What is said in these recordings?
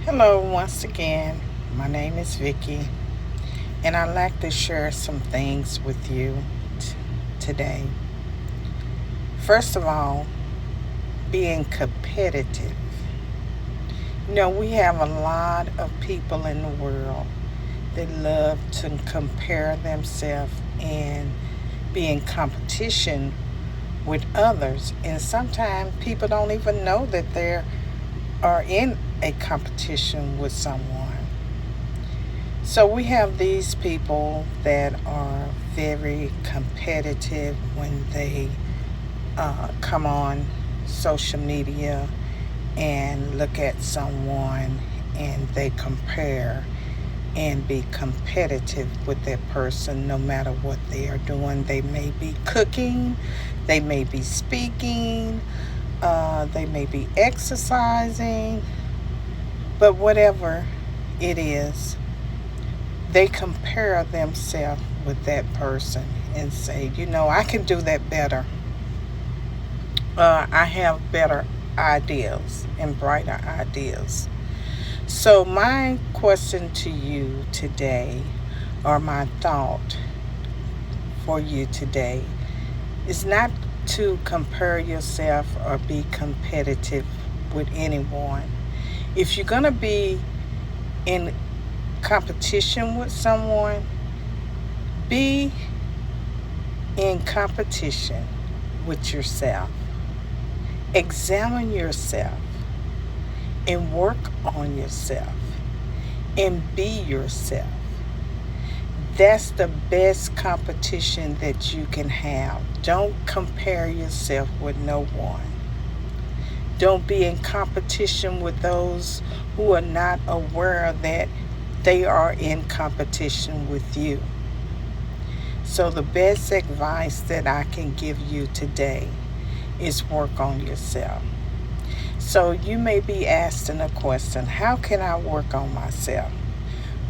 Hello, once again. My name is Vicky, and I'd like to share some things with you today. First of all, being competitive. We have a lot of people in the world that love to compare themselves and be in competition with others, and sometimes people don't even know that they are in a competition with someone. So we have these people that are very competitive when they come on social media and look at someone and they compare and be competitive with that person no matter what they are doing. They may be cooking, they may be speaking, they may be exercising, but whatever it is, they compare themselves with that person and say, I can do that better. I have better ideas and brighter ideas. So, my question to you today, or my thought for you today, is not to compare yourself or be competitive with anyone. If you're going to be in competition with someone, be in competition with yourself. Examine yourself and work on yourself and be yourself. That's the best competition that you can have. Don't compare yourself with no one. Don't be in competition with those who are not aware that they are in competition with you. So, the best advice that I can give you today is work on yourself. So, you may be asking a question, how can I work on myself?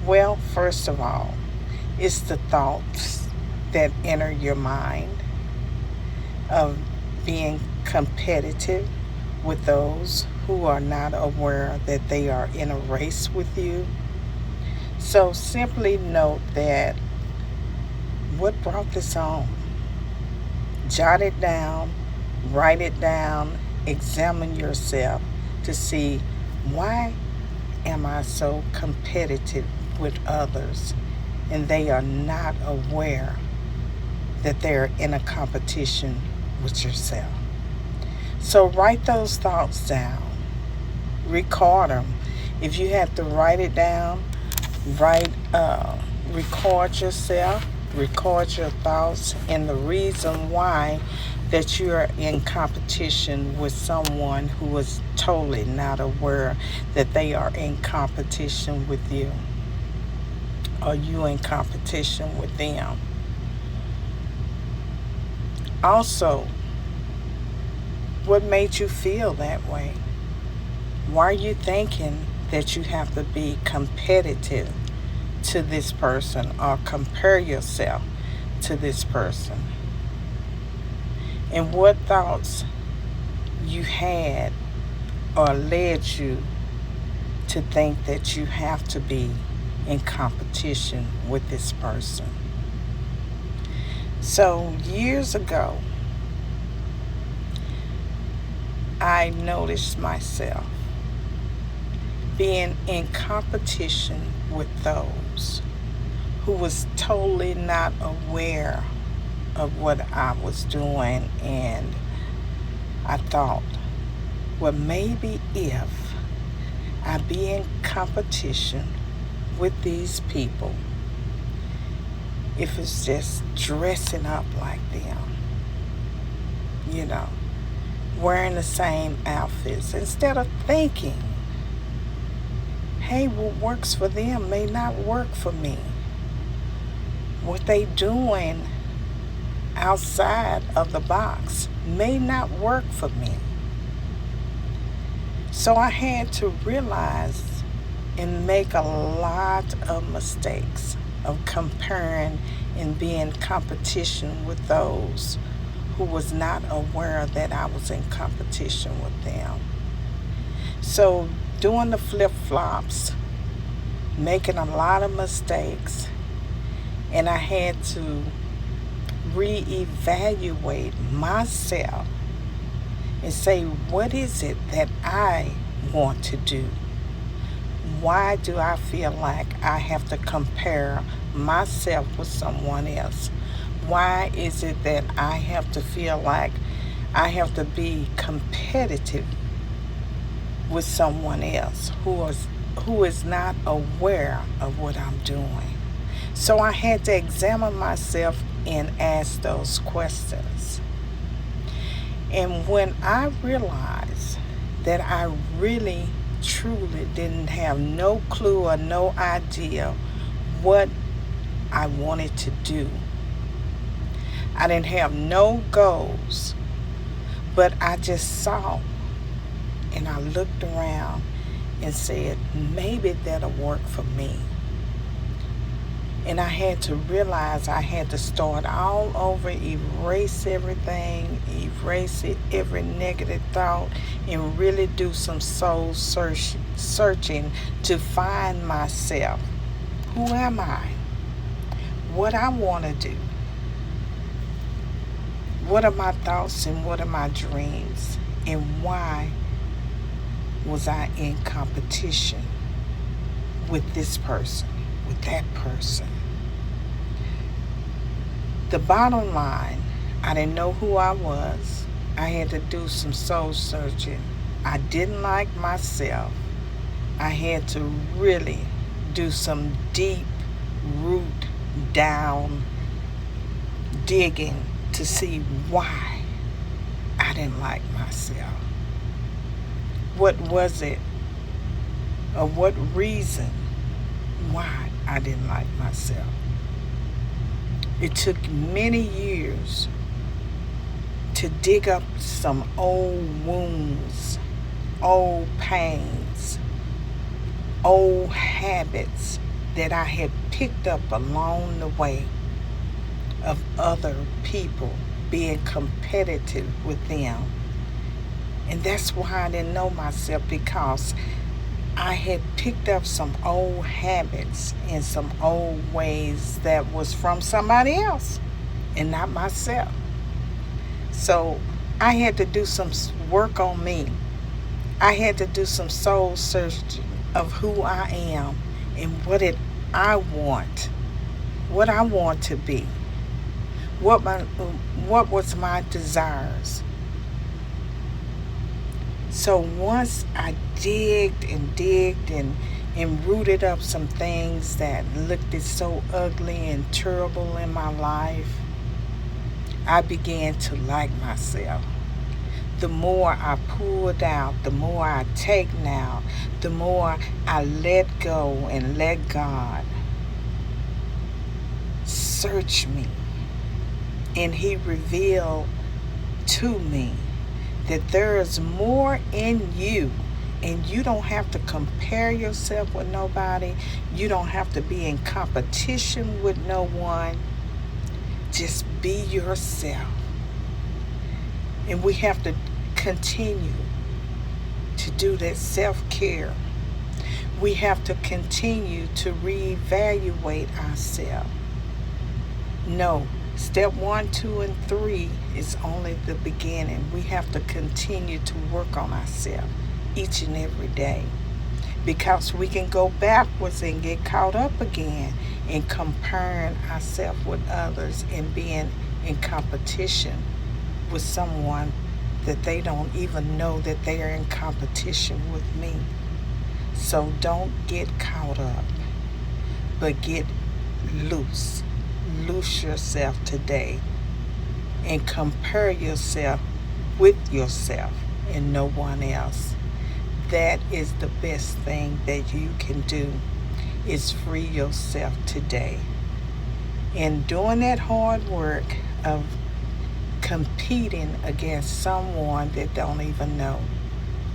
Well, first of all, it's the thoughts that enter your mind of being competitive with those who are not aware that they are in a race with you. So, simply note that what brought this on? Jot it down, write it down, examine yourself to see, why am I so competitive with others and they are not aware that they're in a competition with yourself. So write those thoughts down, record them. If you have to write it down, write, record yourself, record your thoughts and the reason why that you are in competition with someone who is totally not aware that they are in competition with you. Are you in competition with them? Also, what made you feel that way? Why are you thinking that you have to be competitive to this person or compare yourself to this person? And what thoughts you had or led you to think that you have to be in competition with this person? So, years ago, I noticed myself being in competition with those who was totally not aware of what I was doing, and I thought, well, maybe if I be in competition with these people, if it's just dressing up like them, you know, wearing the same outfits, instead of thinking, hey, what works for them may not work for me. What they doing outside of the box may not work for me. So I had to realize and make a lot of mistakes of comparing and being in competition with those who was not aware that I was in competition with them. So doing the flip-flops, making a lot of mistakes, and I had to reevaluate myself and say, what is it that I want to do? Why do I feel like I have to compare myself with someone else? Why is it that I have to feel like I have to be competitive with someone else who is not aware of what I'm doing? So I had to examine myself and ask those questions. And when I realized that I really truly didn't have no clue or no idea what I wanted to do, I didn't have no goals, but I just saw and I looked around and said, maybe that'll work for me. And I had to realize I had to start all over, erase everything, every negative thought, and really do some soul searching to find myself. Who am I? What I want to do? What are my thoughts and what are my dreams? And why was I in competition with this person, with that person? The bottom line, I didn't know who I was. I had to do some soul searching. I didn't like myself. I had to really do some deep root down digging to see why I didn't like myself. What was it, or what reason why I didn't like myself? It took many years to dig up some old wounds, old pains, old habits that I had picked up along the way of other people, being competitive with them. And that's why I didn't know myself, because I had picked up some old habits and some old ways that was from somebody else and not myself. So I had to do some work on me. I had to do some soul searching of who I am and I want, what I want to be, what was my desires. So once I digged and rooted up some things that looked so ugly and terrible in my life, I began to like myself. The more I pulled out, the more I take now, the more I let go and let God search me. And He revealed to me that there is more in you, and you don't have to compare yourself with nobody. You don't have to be in competition with no one. Just be yourself. And we have to continue to do that self-care. We have to continue to reevaluate ourselves. No, step 1, 2, and 3 is only the beginning. We have to continue to work on ourselves each and every day, because we can go backwards and get caught up again in comparing ourselves with others and being in competition with someone that they don't even know that they are in competition with me. So don't get caught up, but get loose. Loose yourself today and compare yourself with yourself and no one else. That is the best thing that you can do, is free yourself today. And doing that hard work of competing against someone that don't even know,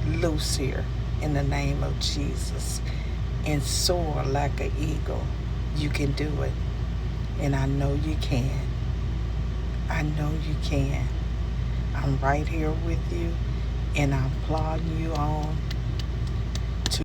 loose here in the name of Jesus and soar like an eagle. You can do it. And I know you can. I know you can. I'm right here with you, and I'm applauding you on